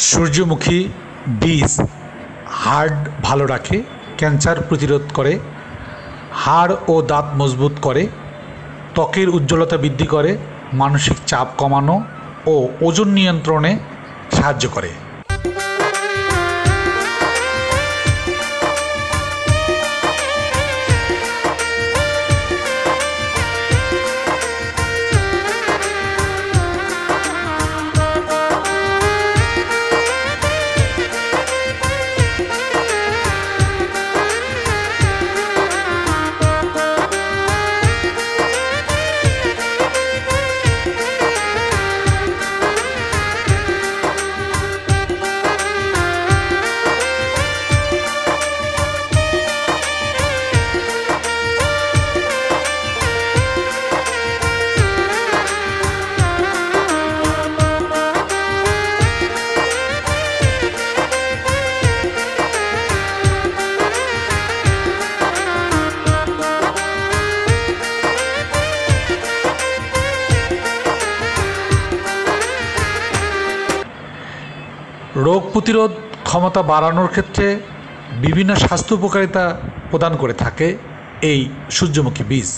সূর্যমুখী বীজ হার্ট ভালো রাখে, ক্যান্সার প্রতিরোধ করে, হাড় ও দাঁত মজবুত করে, ত্বকের উজ্জ্বলতা বৃদ্ধি করে, মানসিক চাপ কমানো ও ওজন নিয়ন্ত্রণে সাহায্য করে। রোগ প্রতিরোধ ক্ষমতা বাড়ানোর ক্ষেত্রে বিভিন্ন স্বাস্থ্য উপকারিতা প্রদান করে থাকে এই সূর্যমুখী বীজ।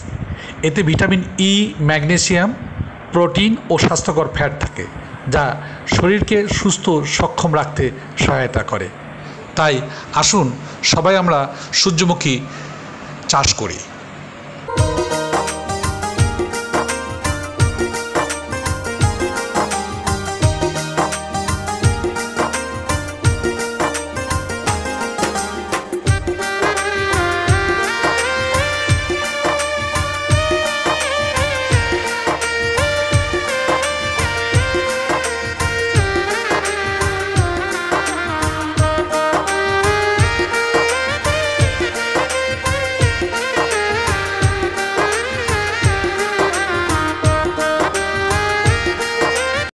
এতে ভিটামিন ই, ম্যাগনেসিয়াম, প্রোটিন ও স্বাস্থ্যকর ফ্যাট থাকে, যা শরীরকে সুস্থ সক্ষম রাখতে সহায়তা করে। তাই আসুন সবাই আমরা সূর্যমুখী চাষ করি।